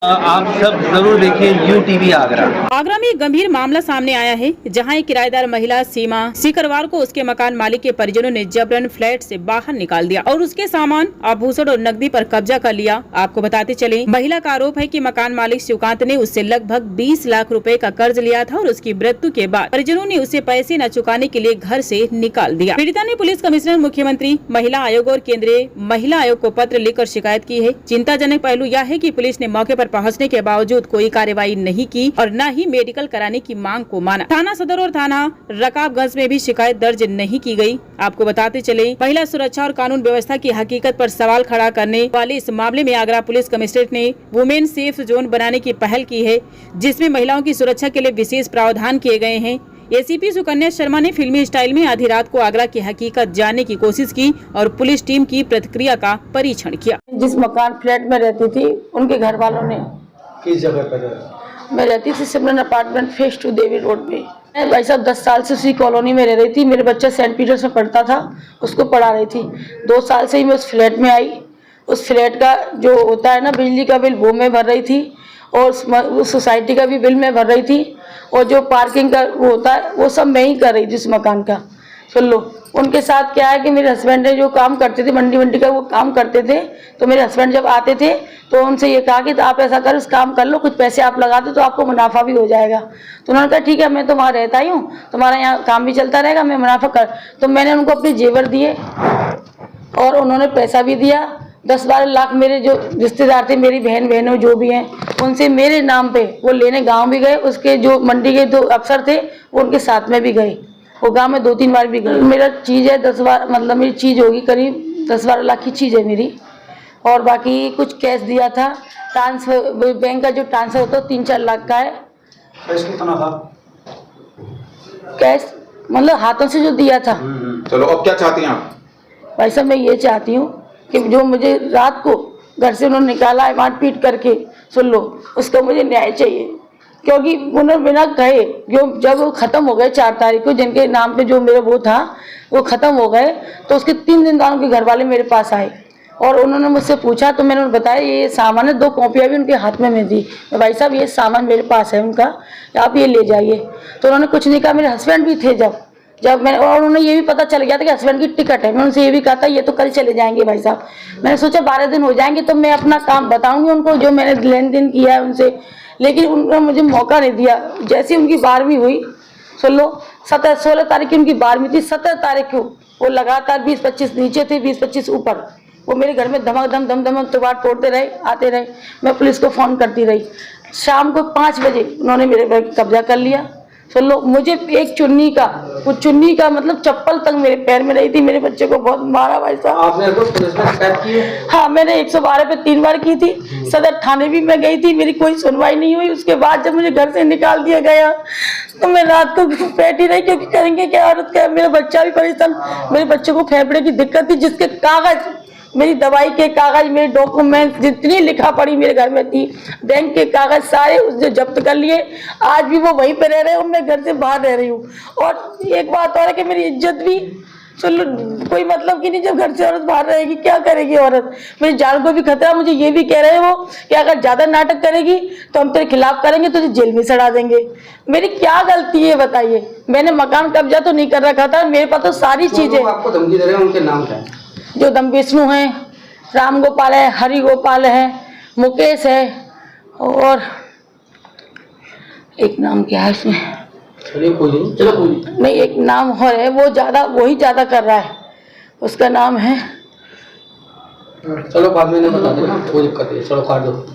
आप सब जरूर देखिए UTV आगरा। आगरा में एक गंभीर मामला सामने आया है, जहां एक किराएदार महिला सीमा शुक्रवार को उसके मकान मालिक के परिजनों ने जबरन फ्लैट से बाहर निकाल दिया और उसके सामान, आभूषण और नकदी पर कब्जा कर लिया। आपको बताते चले, महिला का आरोप है कि मकान मालिक शिवकांत ने उससे लगभग 20 लाख रुपए का कर्ज लिया था और उसकी मृत्यु के बाद परिजनों ने उसे पैसे न चुकाने के लिए घर से निकाल दिया। पीड़िता ने पुलिस कमिश्नर, मुख्यमंत्री, महिला आयोग और केंद्रीय महिला आयोग को पत्र लिखकर शिकायत की है। चिंताजनक पहलू यह है कि पुलिस ने मौके पर पहुंचने के बावजूद कोई कार्रवाई नहीं की और न ही मेडिकल कराने की मांग को माना। थाना सदर और थाना रकाबगंज में भी शिकायत दर्ज नहीं की गई। आपको बताते चले, महिला सुरक्षा और कानून व्यवस्था की हकीकत पर सवाल खड़ा करने वाले इस मामले में आगरा पुलिस कमिश्नरेट ने वुमेन सेफ जोन बनाने की पहल की है, जिसमें महिलाओं की सुरक्षा के लिए विशेष प्रावधान किए गए हैं। एसीपी सुकन्या शर्मा ने फिल्मी स्टाइल में आधी रात को आगरा की हकीकत जानने की कोशिश की और पुलिस टीम की प्रतिक्रिया का परीक्षण किया। जिस मकान फ्लैट में रहती थी, उनके घर वालों ने किस जगह पर? मैं रहती थी सिमरन अपार्टमेंट फेज 2 देवी रोड पे। मैं भाई साहब 10 साल से उसी कॉलोनी में रह रही थी। मेरे बच्चा सेंट पीटर्स में पढ़ता था, उसको पढ़ा रही थी। 2 साल से ही मैं उस फ्लैट में आई। उस फ्लैट का जो होता है ना, बिजली का बिल, वो मैं भर रही थी और उस सोसाइटी का भी बिल मैं भर रही थी और जो पार्किंग का वो होता है वो सब मैं ही कर रही थी उस मकान का। सुन लो, उनके साथ क्या है कि मेरे हस्बैंड ने जो काम करते थे, मंडी वंडी का वो काम करते थे, तो मेरे हस्बैंड जब आते थे तो उनसे ये कहा कि तो आप ऐसा करो, इस काम कर लो, कुछ पैसे आप लगा दो तो आपको मुनाफा भी हो जाएगा। तो उन्होंने कहा ठीक है, मैं तो वहाँ रहता ही हूँ, तुम्हारा यहाँ काम भी चलता रहेगा, मैं मुनाफा कर। तो मैंने उनको अपने जेवर दिए और उन्होंने पैसा भी दिया। 10-12 लाख मेरे जो रिश्तेदार थे, मेरी बहनों जो भी हैं, उनसे मेरे नाम पे वो लेने गाँव भी गए। उसके जो मंडी के 2 अफसर थे वो उनके साथ में भी गए। वो गांव में 2-3 बार भी गई। मेरा चीज़ है 10-12, मतलब मेरी चीज़ होगी करीब 10-12 लाख की चीज़ है मेरी। और बाकी कुछ कैश दिया था, ट्रांसफर, बैंक का जो ट्रांसफर होता है 3-4 लाख का है। कैश कितना था? कैश मतलब हाथों से जो दिया था। चलो, अब क्या चाहती हैं आप? भाई साहब मैं ये चाहती हूँ कि जो मुझे रात को घर से उन्होंने निकाला है मार पीट करके, सुन लो, उसका मुझे न्याय चाहिए। क्योंकि उन्होंने बिना कहे, जो जब वो ख़त्म हो गए 4 तारीख को, जिनके नाम पे जो मेरा वो था वो ख़त्म हो गए, तो उसके 3 दिन बाद उनके घर वाले मेरे पास आए और उन्होंने मुझसे पूछा। तो मैंने उन्हें बताया ये सामान है, 2 कॉपियाँ भी उनके हाथ में मैं दी, भाई साहब ये सामान मेरे पास है उनका, आप ये ले जाइए। तो उन्होंने कुछ नहीं कहा। मेरे हस्बैंड भी थे जब मैंने, और उन्हें ये भी पता चल गया था कि हस्बैंड की टिकट है। मैं उनसे ये भी कहा था ये तो कल चले जाएंगे भाई साहब। मैंने सोचा 12 दिन हो जाएंगे तो मैं अपना काम बताऊँगी उनको, जो मैंने लेन देन किया है उनसे, लेकिन उन्होंने मुझे मौका नहीं दिया। जैसे उनकी 12वीं हुई, सुन लो, 16 तारीख की उनकी 12वीं थी, 17 तारीख को वो लगातार 20-25 नीचे थे, 20-25 ऊपर, वो मेरे घर में धमक तोड़ तोड़ते रहे, आते रहे। मैं पुलिस को फ़ोन करती रही। शाम को 5 बजे उन्होंने मेरे पर कब्जा कर लिया। सुन लो, मुझे एक चुन्नी का मतलब चप्पल तक मेरे पैर में रही थी। मेरे बच्चे को बहुत मारा भाई साहब। आपने तो पुलिस में शिकायत की है? हाँ, मैंने 112 पे 3 बार की थी। सदर थाने भी मैं गई थी, मेरी कोई सुनवाई नहीं हुई। उसके बाद जब मुझे घर से निकाल दिया गया तो मैं रात को बैठी रही, क्योंकि करेंगे क्या औरत का। मेरा बच्चा भी परेशान, मेरे बच्चे को फेफड़े की दिक्कत थी, जिसके कागज, मेरी दवाई के कागज, मेरे डॉक्यूमेंट, जितनी लिखा पड़ी मेरे घर में थी, बैंक के कागज सारे उसने जब्त कर लिए। आज भी वो वहीं पे रह रहे हैं और मैं घर से बाहर रह रही हूँ। और एक बात और है कि मेरी इज्जत भी, चलो, कोई मतलब कि नहीं, जब घर से औरत बाहर रहेगी क्या करेगी औरत। मेरी जान को भी खतरा। मुझे ये भी कह रहे हैं वो कि अगर ज़्यादा नाटक करेगी तो हम तेरे खिलाफ करेंगे, तुझे जेल में सड़ा देंगे। मेरी क्या गलती है बताइए? मैंने मकान कब्जा तो नहीं कर रखा था, मेरे पास तो सारी चीज़ें। आपको धमकी दे रहे हैं, उनके नाम क्या है? जो विष्णु है, राम गोपाल है, हरि गोपाल है, मुकेश है, और एक नाम क्या है इसमें, चलो नहीं, एक नाम और है, वही ज़्यादा कर रहा है, उसका नाम है। चलो बाद में बता देना, कोई दिक्कत नहीं, चलो काट दो।